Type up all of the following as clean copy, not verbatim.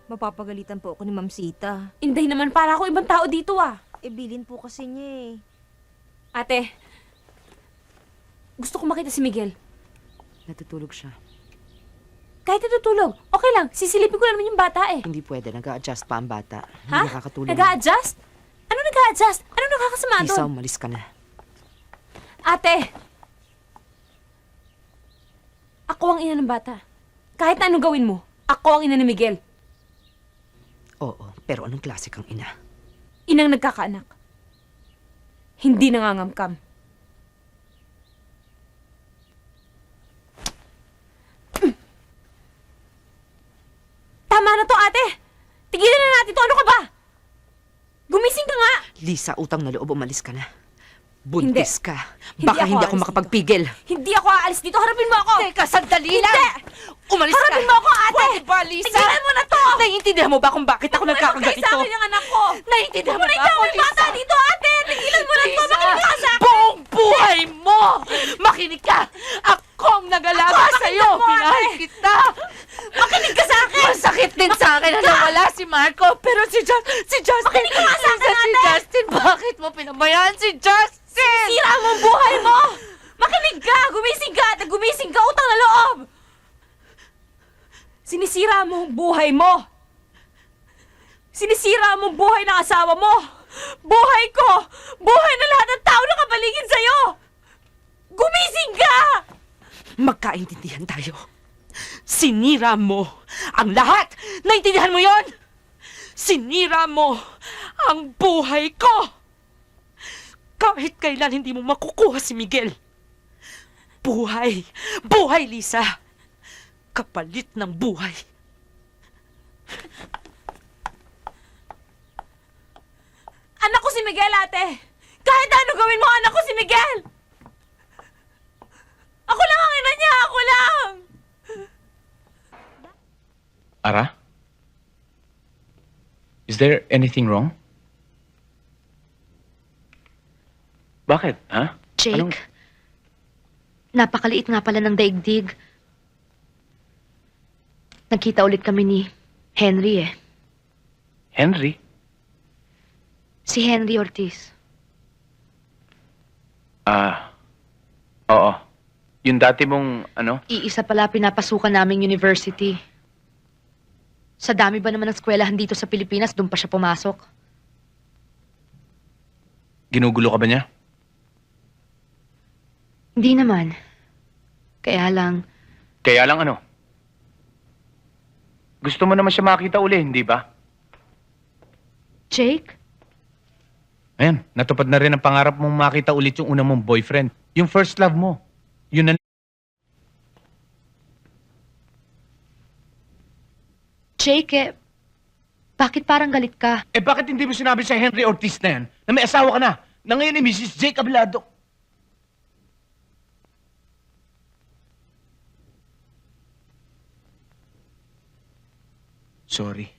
Mapapagalitan po ako ni Ma'am Sita. Inday naman, para ako ibang tao dito ah. Bilin po kasi niya Ate, gusto ko makita si Miguel. Natutulog siya. Kahit natutulog, okay lang. Sisilipin ko na naman yung bata eh. Hindi pwede. Nag-a-adjust pa ang bata. Ha? Hindi nakakatulog. Nag-a-adjust? Ano nag-a-adjust? Ano nakakasama doon? Lisa, umalis ka na. Ate! Ako ang ina ng bata. Kahit na anong gawin mo, ako ang ina ni Miguel. Oo, pero anong klase kang ina? Inang nagkakaanak. Hindi nangangamkam. Tama na to, ate! Tigilan na natin to! Ano ka ba? Gumising ka nga! Lisa, utang na loob, umalis ka na. Buntis ka. Hindi Baka ako hindi ako aalis makapagpigil. Hindi ako aalis dito! Harapin mo ako! Teka, sandali Hindi! lang! Umalis ka! Harapin mo ako, ate! Pwede ba, Lisa? Tigilan mo na to! Naiintindihan mo ba kung bakit ako Huwag mo na nagkakaganito? magkaisa akin yung anak ko! Naiintindihan mo ba Huwag mo ako, na bata Lisa? dito, ate! Tigilan mo na to! Lisa, Makinig ka sa akin! buong buhay mo! Makinig ka! Ako ang nag-alaga Ako, sa'yo! pakinggan mo, Pinahal ate! kita! Makinig ka sa akin! Masakit din sa akin na nawala si Marco, pero si Justin... Makinig ka nga sa akin, Lisa, si ate! Justin, bakit mo pinabayaan si Justin? Sira mo ang buhay mo! Makinig ka! Gumising ka! At gumising ka! Utang na loob! Sinisira mo ang buhay mo! Sinisira mo ang buhay ng asawa mo! Buhay ko! Buhay na lahat ng tao na kapaligid sa'yo! Gumising ka! Magkaintindihan tayo. Sinira mo ang lahat! Naintindihan mo yon? Sinira mo ang buhay ko! Kahit kailan hindi mo makukuha si Miguel. Buhay! Buhay, Lisa! Kapalit ng buhay. Anak ko si Miguel, ate! Kahit ano gawin mo, anak ko si Miguel! Ako lang ang ina niya! Ako lang! Ara? Is there anything wrong? Bakit, ha? Jake, napakaliit nga pala ng daigdig. Nagkita ulit kami ni Henry eh. Henry? Si Henry Ortiz. Oo. Yung dati mong, Iisa pala pinapasukan naming university. Sa dami ba naman ng eskwelahan dito sa Pilipinas, doon pa siya pumasok? ginugulo ka ba niya? Hindi naman. Kaya lang, Kaya lang gusto mo naman siya makita uli, hindi ba? Jake? Ayan, natupad na rin ang pangarap mong makita ulit yung unang mong boyfriend. Yung first love mo. Yun na... Jake, bakit parang galit ka? bakit hindi mo sinabi sa Henry Ortiz na yan na may asawa ka na ngayon ni Mrs. Jake Abilado? Sorry.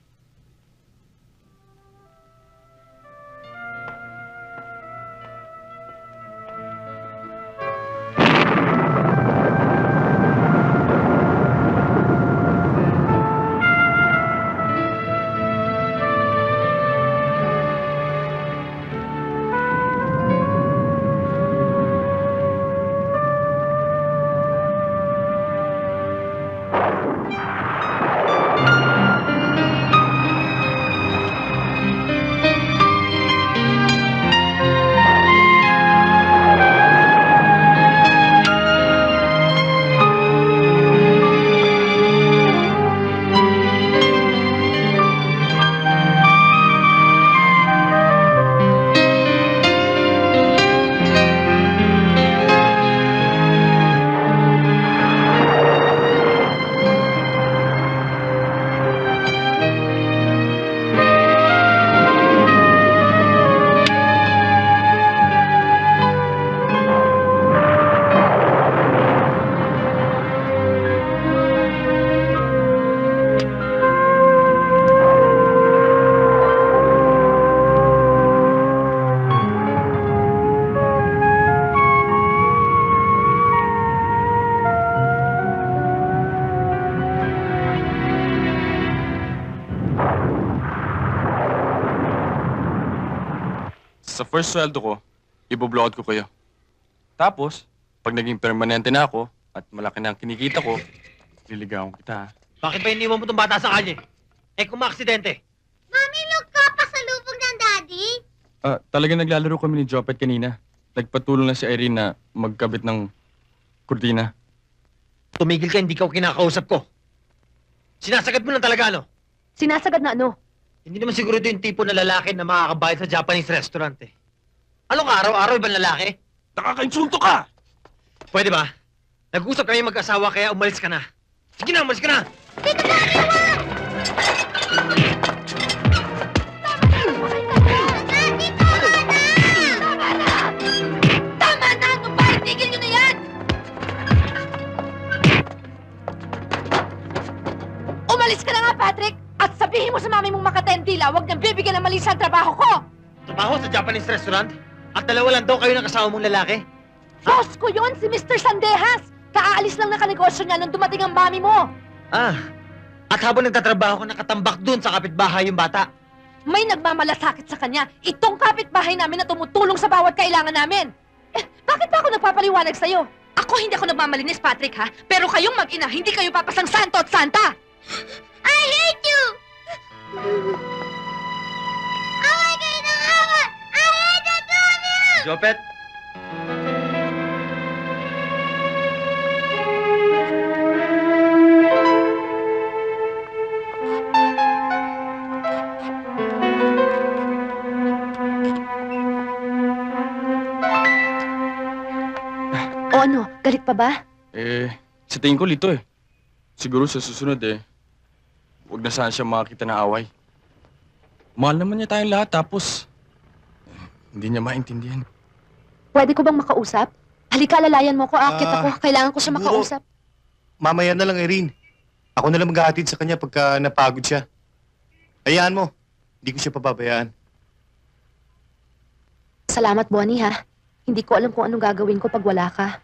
Sa first sweldo ko, iboblowout ko kayo. Tapos, pag naging permanente na ako at malaki na ang kinikita ko, liligawan kita. Bakit ba iniwan mo itong bata sa kalye? Eh kung maaksidente. Mami, look ka pa sa lubog ng daddy. Talagang naglalaro kami ni Jopet kanina. Nagpatulong na si Irene na magkabit ng kurtina. Tumigil ka, hindi ka kinakausap ko. Sinasagad mo lang talaga, ano? Sinasagad na ano? Hindi naman siguro ito yung tipo na lalaki na makakabayad sa Japanese restaurant eh. Anong araw-araw ibang lalaki? Nakakainsulto ka! Pwede ba? Nag-usap kami mag-asawa kaya umalis ka na. Sige na, umalis ka na! Tama na! Ano ba? Tigil nyo na yan! Umalis ka na nga, Patrick! At sabihin mo sa mami mong makatendila, huwag niyang bibigyan ng mali sa trabaho ko! Trabaho sa Japanese restaurant? At dalawa lang daw kayo ng kasama mong lalaki? Boss ko yun, si Mr. Sandejas! Kaaalis lang ng kanegosyo niya nung dumating ang mami mo! Ah, at habang nagtatrabaho ka, nakatambak dun sa kapitbahay yung bata. May nagmamalasakit sa kanya. Itong kapitbahay namin na tumutulong sa bawat kailangan namin. Bakit ba ako nagpapaliwanag sa'yo? Ako hindi ako nagmamalinis, Patrick, ha? Pero kayong mag-ina, hindi kayo papasang santo at santa! I hate you! Away kayo ng away! I hate the two of you! Jopet? O ano, galit pa ba? Sa tingin ko lito eh. Siguro sa susunod huwag na sana siya makakita ng away. Mahal naman niya tayong lahat tapos, hindi niya maintindihan. Pwede ko bang makausap? Halika, lalayan mo ko. Akit ako. Kailangan ko siya siguro. makausap. Mamaya na lang, Irene. Ako na lang maghahatid sa kanya pagka napagod siya. Hayaan mo. Hindi ko siya pababayaan. Salamat, Bonnie, ha? Hindi ko alam kung anong gagawin ko pag wala ka.